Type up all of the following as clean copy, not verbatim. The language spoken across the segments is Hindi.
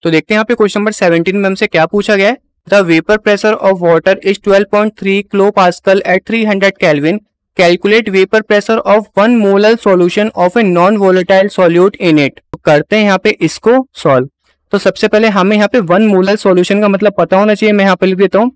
तो देखते हैं यहाँ पे क्वेश्चन नंबर 17 में हमसे क्या पूछा गया है। The vapour pressure of water is 12.3 kilo pascal at 300 kelvin. Calculate vapour pressure of 1 molar solution of a non volatile solute in it. तो करते हैं यहाँ पे इसको सॉल्व। तो सबसे पहले हमें यहाँ पे 1 मोलर सॉल्यूशन का मतलब पता होना चाहिए। मैं यहाँ पे लिख देता हूँ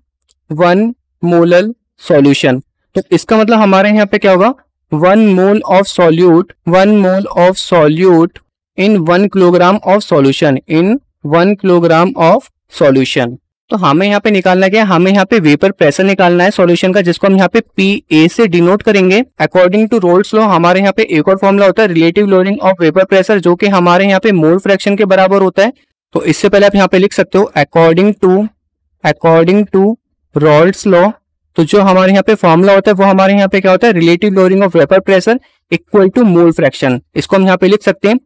1 मोलर सॉल्यूशन। तो इसका मतलब हमारे यहाँ पे क्या होगा, 1 mole of solute, 1 mole of solute in 1 kilogram of solution, in 1 kilogram of solution. तो हमें यहाँ पे निकालना क्या है, हमें यहाँ पे वेपर प्रेशर निकालना है सॉल्यूशन का, जिसको हम यहाँ पे PA से डिनोट करेंगे। अकॉर्डिंग टू रोल्स लॉ हमारे यहाँ पे एक और फॉर्मूला होता है relative lowering of vapour pressure, जो कि हमारे यहाँ पे मोल फ्रैक्शन के बराबर होता है। तो इससे पहले आप यहाँ पे लिख सकते हो अकॉर्डिंग टू रोल्स लॉ। तो जो हमारे यहाँ पे फॉर्मूला होता है वो हमारे यहाँ पे क्या होता है, relative lowering of vapour pressure equal to mole fraction. इसको हम यहाँ पे लिख सकते हैं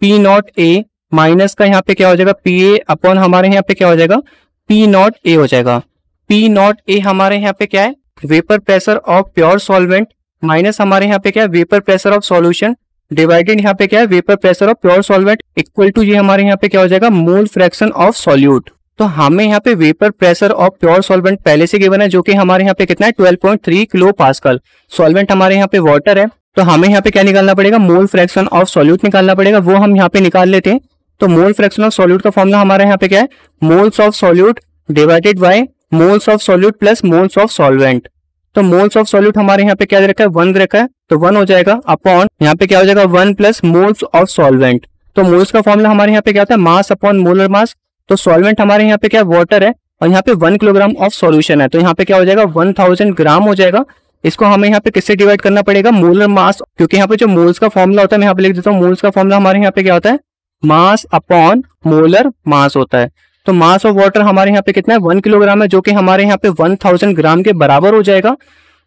P नॉट A माइनस का यहाँ पे क्या हो जाएगा, PA अपॉन हमारे यहाँ पे क्या हो जाएगा, P नॉट A हो जाएगा। P नॉट A हमारे यहाँ पे क्या है, vapour pressure of pure solvent, minus हमारे यहाँ पे क्या है, vapour pressure of solution, divided यहाँ पे क्या है, vapour pressure of pure solvent, equal to ये हमारे यहाँ पे क्या हो जाएगा, मोल फ्रैक्शन ऑफ सॉल्यूट। तो हमें यहाँ पे vapour pressure of pure solvent पहले से गिवन है, जो कि हमारे यहाँ पे कितना है, 12.3 किलो पास्कल। सॉल्वेंट हमारे यहाँ पे वाटर है, तो हमें यहाँ पे क्या निकालना पड़ेगा, मोल फ्रैक्शन ऑफ सॉल्यूट निकालना पड़ेगा। वो हम यहाँ पे निकाल लेते हैं। तो मोल फ्रैक्शन ऑफ सॉल्यूट का फॉर्मूला हमारे यहाँ पे क्या है, moles of solute divided by moles of solute plus moles of solvent. तो मोल्स ऑफ सॉल्यूट हमारे यहाँ पे क्या दे रखा है, 1 दे रखा है, तो 1 हो जाएगा अपॉन यहाँ पे क्या हो जाएगा, 1 प्लस मोल्स ऑफ सॉल्वेंट। तो मोल्स का फॉर्मूला हमारे यहाँ पे क्या होता है, मास अपॉन मोलर मास। तो सॉल्वेंट हमारे यहाँ पे क्या वाटर है, और यहाँ पे 1 किलोग्राम ऑफ सॉल्यूशन है, तो यहाँ पे क्या हो जाएगा, 1000 ग्राम हो जाएगा। इसको हमें यहाँ पे किससे डिवाइड करना पड़ेगा, मोलर मास, क्योंकि यहाँ पे जो मोल्स का फॉर्मूला होता है, मैं यहाँ पे लिख देता हूँ, मोल्स का फॉर्मूला हमारे यहाँ पे क्या होता है, मास अपॉन मोलर मास होता है। तो मास ऑफ वाटर हमारे यहाँ पे कितना है, 1 किलोग्राम है, जो कि हमारे यहाँ पे 1000 ग्राम के बराबर हो जाएगा।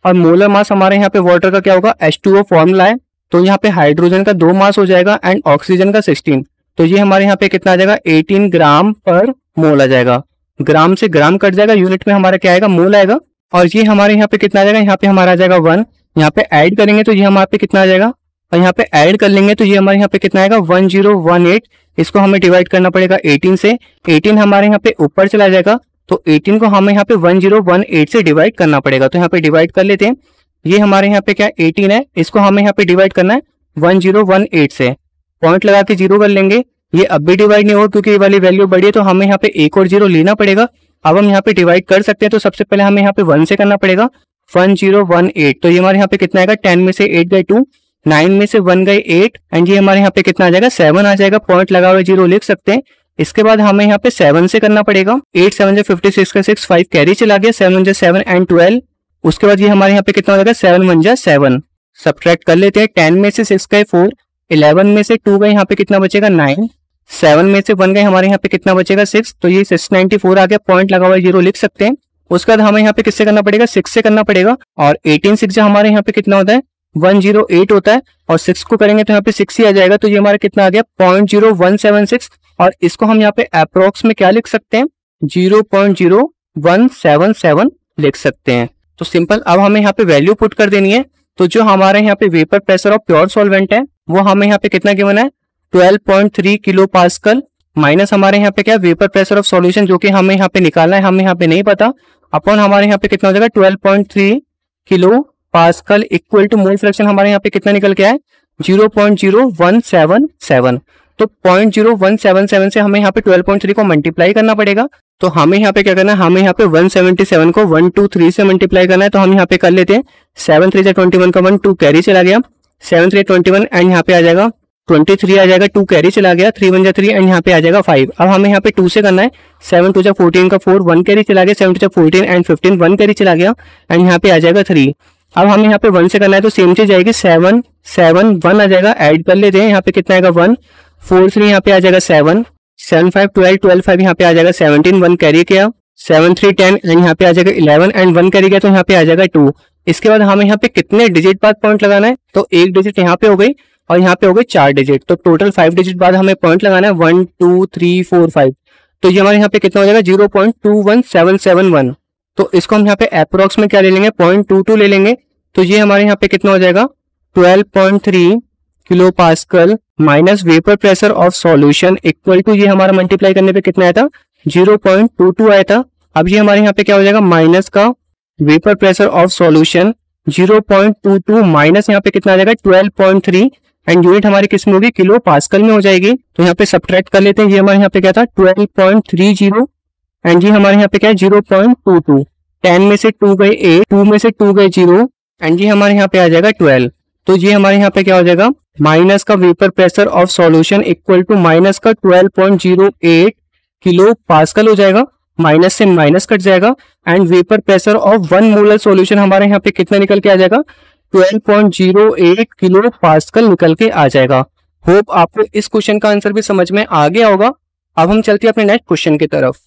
और मोलर मास हमारे यहाँ पे वाटर का क्या होगा, H2O फॉर्मूला है, तो यहाँ पे हाइड्रोजन का 2 मास हो जाएगा एंड ऑक्सीजन का 16। तो ये हमारे यहाँ पे कितना आ जाएगा, 18 ग्राम पर मोल आ जाएगा। ग्राम से ग्राम कट जाएगा, यूनिट में हमारा क्या आएगा, मोल आएगा। और ये हमारे यहाँ पे कितना आ जाएगा, यहाँ पे हमारा आ जाएगा 1। यहाँ पे ऐड करेंगे तो ये हमारे पे कितना आ जाएगा, और यहाँ पे ऐड कर लेंगे तो ये हमारे यहाँ पे कितना आएगा, 1018। इसको हमें डिवाइड करना पड़ेगा 18 से। 18 हमारे यहाँ पे ऊपर चला जाएगा, तो 18 को हमें यहाँ पे 1018 से डिवाइड करना पड़ेगा। तो यहाँ पे डिवाइड कर लेते हैं। ये हमारे यहाँ पे क्या 18 है, इसको हमें यहाँ पे डिवाइड करना है 1018 से। पॉइंट लगा के 0 कर लेंगे। ये अब भी डिवाइड नहीं होगा क्योंकि ये वाली वैल्यू बड़ी है, तो हमें यहाँ पे एक और 0 लेना पड़ेगा। अब हम यहाँ पे डिवाइड कर सकते हैं। तो सबसे पहले हमें यहाँ पे 1 से करना पड़ेगा, 1018। तो ये हमारे यहाँ पे कितना आएगा, 10 में से 8 गए 2, 9 में से 1 गए 8, एंड ये हमारे यहाँ पे कितना आ जाएगा, 7 आ जाएगा। पॉइंट लगा हुआ 0 लिख सकते हैं। इसके बाद हमें यहाँ पे 7 से करना पड़ेगा। 8 7 से 56 का 6, 5 कैरी चला गया, 7 1 7 एंड 12। उसके बाद ये हमारे यहाँ पे कितना हो जाएगा, 7 1 7। सब्ट्रैक्ट कर लेते हैं। 10 में से 6 गए 4, 11 में से 2 गए, यहाँ पे कितना बचेगा 9, 7 में से 1 गए, हमारे यहाँ पे कितना बचेगा 6। तो ये 694 आ गया। पॉइंट लगा हुआ 0 लिख सकते हैं। उसके बाद हमें यहाँ पे किससे करना पड़ेगा, 6 से करना पड़ेगा। और 18 6 हमारे यहाँ पे कितना होता है, 108 होता है, और 6 को करेंगे तो यहाँ पे 6 ही आ जाएगा। तो ये हमारा कितना आ गया, 0.0176। और इसको हम यहाँ पे अप्रोक्स में क्या लिख सकते हैं, 0.0177 लिख सकते हैं। तो सिंपल। अब हमें यहाँ पे वैल्यू पुट कर देनी है। तो जो हमारे यहाँ पे vapour pressure of pure solvent है वो हमें यहाँ पे कितना गिवन है, 12.3 किलो पास्कल, माइनस हमारे यहाँ पे क्या वेपर प्रेशर ऑफ सॉल्यूशन, जो कि हमें यहाँ पे निकालना है, हमें यहाँ पे नहीं पता, अपॉन हमारे यहाँ पे कितना हो जाएगा 12.3 kilo pascal equal to mole fraction हमारे यहाँ पे कितना निकल के आया, 0.0177। तो 0.0177 से हमें यहाँ पे 12.3 को मल्टीप्लाई करना पड़ेगा। तो हमें यहाँ पे क्या करना है, हमें यहाँ पे 177 को 123 से मल्टीप्लाई करना है। तो हम यहाँ पे कर लेते हैं। 7 3 से 21 का 1 2 कैरी चला गया, 7 3 21 एंड यहाँ पे आ जाएगा 23 आ जाएगा, 2 कैरी चला गया, 3 1 3 एंड यहाँ पे आ जाएगा 5। अब हमें यहाँ पे 2 से करना है। 7 2 14 का 4, 1 कैरी चला गया, 7 2 14 एंड 15, 1 कैरी चला गया, एंड यहाँ पे आ जाएगा 3। अब हमें यहाँ पे 1 से करना है, तो सेम चीज आएगी, 7 7 1 आ जाएगा। ऐड कर लेते हैं। यहाँ पे कितना आएगा 1 4 3, यहाँ पे आ जाएगा 7 7 5 12 12 5, यहाँ पे आ जाएगा 17, 1 कैरी किया, 7 3 10 एंड यहाँ पे आ जाएगा 11 एंड 1 कैरी किया, तो यहाँ पे आ जाएगा 2। इसके बाद हमें यहाँ पे कितने डिजिट बाद पॉइंट लगाना है, तो 1 डिजिट यहाँ पे हो गई और यहाँ पे हो गए 4 डिजिट। तो टोटल 5 डिजिट बाद हमें पॉइंट लगाना है, 1 2 3 4 5। तो ये हमारे यहाँ पे कितना हो जाएगा, 0.21771। तो इसको हम यहाँ पे अप्रोक्स में क्या ले लेंगे, 0.22 ले लेंगे। तो ये हमारे यहाँ पे कितना हो जाएगा, 12.3 kilo pascal minus vapour pressure of solution equal to, ये हमारा मल्टीप्लाई करने पे कितना आया था 0.22 आया था। अब ये हमारे यहाँ पे क्या हो जाएगा माइनस का vapour pressure of solution 0.22 minus यहाँ पे कितना आ जाएगा 12.3 एंड यूनिट हमारी किस में होगी किलो पास्कल में हो जाएगी। तो यहाँ पे सब्ट्रैक्ट कर लेते हैं, ये हमारे यहाँ पे क्या था 12.30 एंड ये हमारे यहाँ पे क्या है 0.22। 10 में से 2 गए 8, 2 में से 2 गए 0 एंड ये हमारे यहाँ पे आ जाएगा 12। तो ये हमारे यहाँ पे क्या हो जाएगा माइनस का vapour pressure of solution equal to minus का 12.08 किलो पास्कल हो जाएगा, माइनस से माइनस कट जाएगा and vapour pressure of 1 molar solution हमारे यहाँ पे कितना निकल के आ जाएगा 12.08 किलो पास्कल निकल के आ जाएगा। होप आपको इस क्वेश्चन का आंसर भी समझ में आ गया होगा। अब हम चलते हैं अपने नेक्स्ट क्वेश्चन की तरफ।